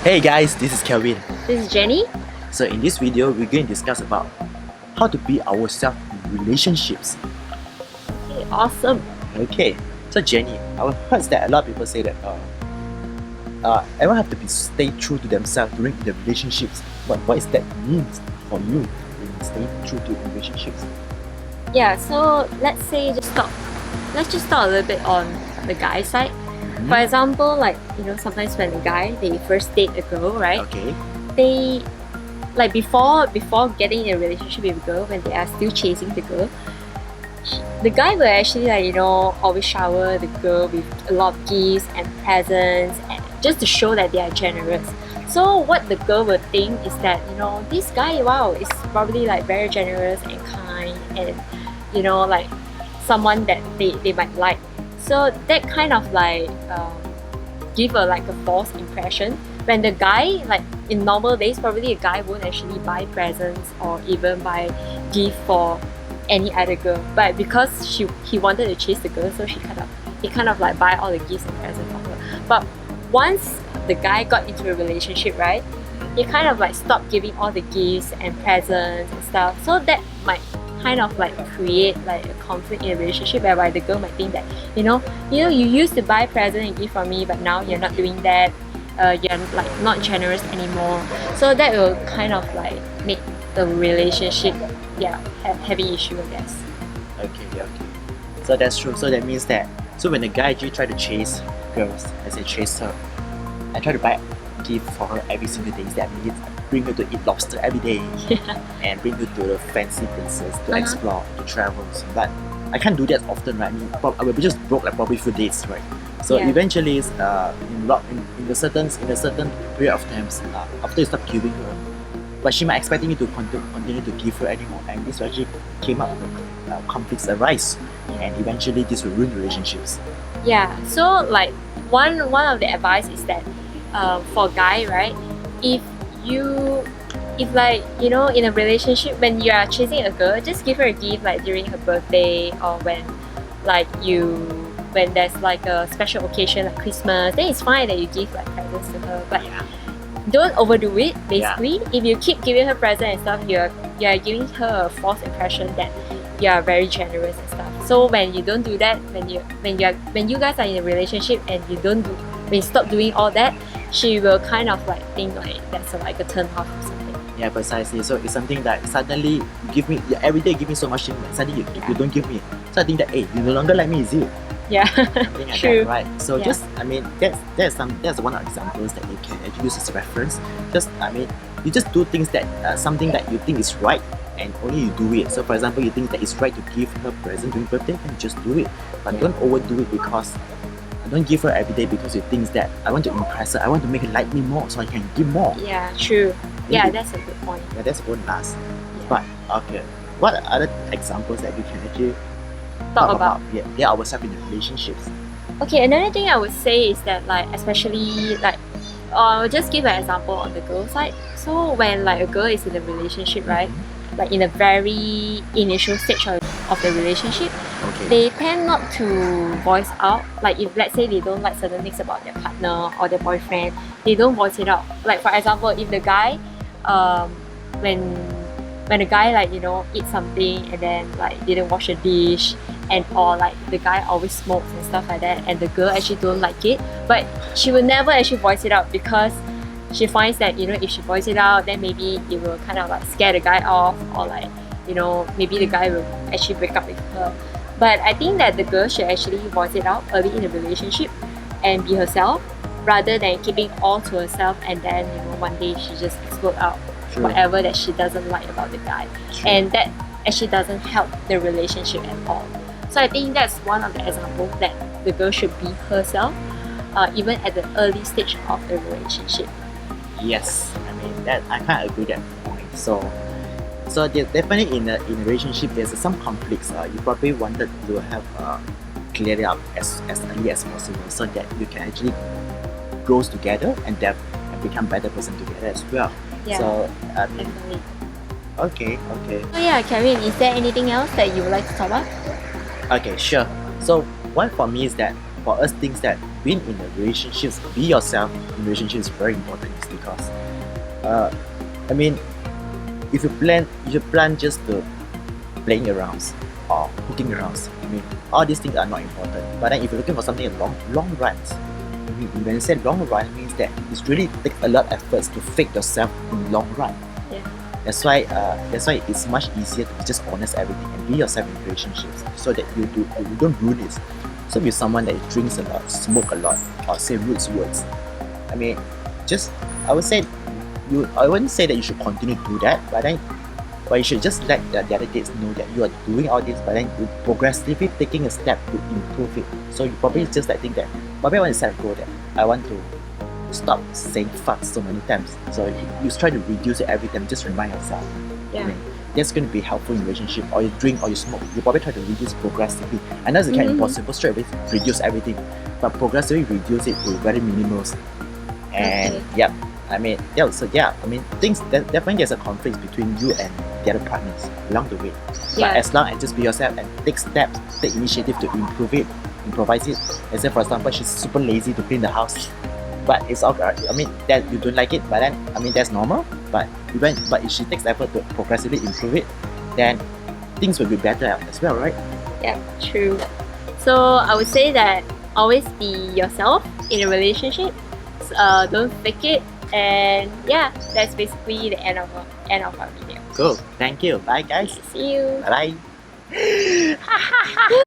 Hey guys, this is Kelvin. This is Jenny. So in this video, we're going to discuss about how to be ourselves in relationships. Okay, awesome. Okay, so Jenny, I've heard that a lot of people say that everyone have to stay true to themselves during the relationships. But what does that mean for you in staying true to relationships? Yeah, so let's just talk a little bit on the guy side. For example, sometimes when a guy they first date a girl, right? Okay. They before getting in a relationship with a girl, when they are still chasing the girl, the guy will actually always shower the girl with a lot of gifts and presents, and just to show that they are generous. So what the girl will think is that this guy, wow, is probably very generous and kind, and someone that they might like. So that kind of give a false impression. When the guy, in normal days, probably a guy won't actually buy presents or even buy gift for any other girl. But because he wanted to chase the girl, so he kind of buy all the gifts and presents for her. But once the guy got into a relationship, right, he kind of stopped giving all the gifts and presents and stuff. So that might kind of create a conflict in a relationship, whereby the girl might think that you used to buy present and gift for me, but now you're not doing that. You're not generous anymore. So that will kind of make the relationship have heavy issue, I guess. Okay. So that's true. So that means that when a guy actually try to chase girls, as I chase her, I try to buy gift for her every single day. That means bring her to eat lobster every day, and bring her to the fancy places to explore, to travel. So, but I can't do that often, right? I will be just broke probably few days, right? So eventually, in a certain period of times, after you stop giving her, but she might expecting you to continue to give her anymore, and this actually came up with conflicts arise, and eventually this will ruin relationships. Yeah. So one of the advice is that for a guy, right, if in a relationship, when you are chasing a girl, just give her a gift during her birthday, or when there's a special occasion like Christmas, then it's fine that you give presents to her, but don't overdo it. Basically, if you keep giving her presents and stuff, you're giving her a false impression that you are very generous and stuff. So when you don't do that, when you guys are in a relationship and when you stop doing all that, she will kind of think that's a turn off or something. Yeah, precisely. So it's something that suddenly you give me every day, give me so much things, suddenly you don't give me. So I think that you no longer like me, is it? Yeah. Something like True. that, right? So that's one of the examples that you can actually use as a reference. You just do things that something that you think is right, and only you do it. So for example, you think that it's right to give her present during birthday, then just do it. But don't overdo it, because I don't give her every day because you think that I want to impress her, I want to make her like me more so I can give more. Yeah, true. Yeah, that's a good point. Yeah, that's going last. But okay, what are other examples that we can actually talk about? Yeah, ourselves in the relationships. Okay, another thing I would say is that especially I'll just give an example on the girl side. So when a girl is in a relationship, right, in a very initial stage of the relationship, they tend not to voice out. If let's say they don't like certain things about their partner or their boyfriend, they don't voice it out. For example, if the guy when the guy eat something and then didn't wash a dish, and or the guy always smokes and stuff like that, and the girl actually don't like it, but she will never actually voice it out, because she finds that if she voice it out, then maybe it will kind of scare the guy off, or maybe the guy will actually break up with her. But I think that the girl should actually voice it out early in the relationship and be herself, rather than keeping all to herself, and then one day she just explode out whatever that she doesn't like about the guy. And that actually doesn't help the relationship at all. So I think that's one of the examples that the girl should be herself, even at the early stage of the relationship. Yes, that I can't agree that point. So definitely in a relationship, there's some conflicts. You probably wanted to have cleared it up as early as possible, so that you can actually grow together and become better person together as well. Yeah, so definitely. Okay. So yeah, Karen, is there anything else that you would like to talk about? Okay, sure. So one for me is that for us things that being in a relationships, be yourself in relationships is very important is because I mean if you plan just to playing around or hooking around, I mean all these things are not important. But then if you're looking for something in long runs, I mean, when you say long run means that it's really takes a lot of efforts to fake yourself in long run. Yeah. That's why it's much easier to be just honest everything and be yourself in relationships so that you don't ruin it. So with someone that drinks a lot, smoke a lot, or say rude words, I mean, just I would say I wouldn't say that you should continue to do that, but you should just let the other dates know that you are doing all this, but then you progressively taking a step to improve it. So you probably just like think that probably want to set a goal that I want to stop saying fuck so many times. So you try to reduce it every time, just remind yourself. I Yeah. mean, that's going to be helpful in relationship. Or you drink or you smoke, you probably try to reduce progressively. I know it's kind of impossible straight away reduce everything, but progressively reduce it to very minimals. And Okay. yeah, I mean, yeah, so yeah, I mean, things definitely there's a conflict between you and the other partners along the way. Yeah. But as long as just be yourself and take steps, take initiative to improve it, improvise it. Let's say for example, she's super lazy to clean the house, but it's all right. I mean, that you don't like it, but then I mean that's normal. But if she takes effort to progressively improve it, then things will be better as well, right? Yeah, true. So I would say that always be yourself in a relationship. Don't fake it, and yeah, that's basically the end of our video. Cool. Thank you. Bye guys. See you. Bye bye.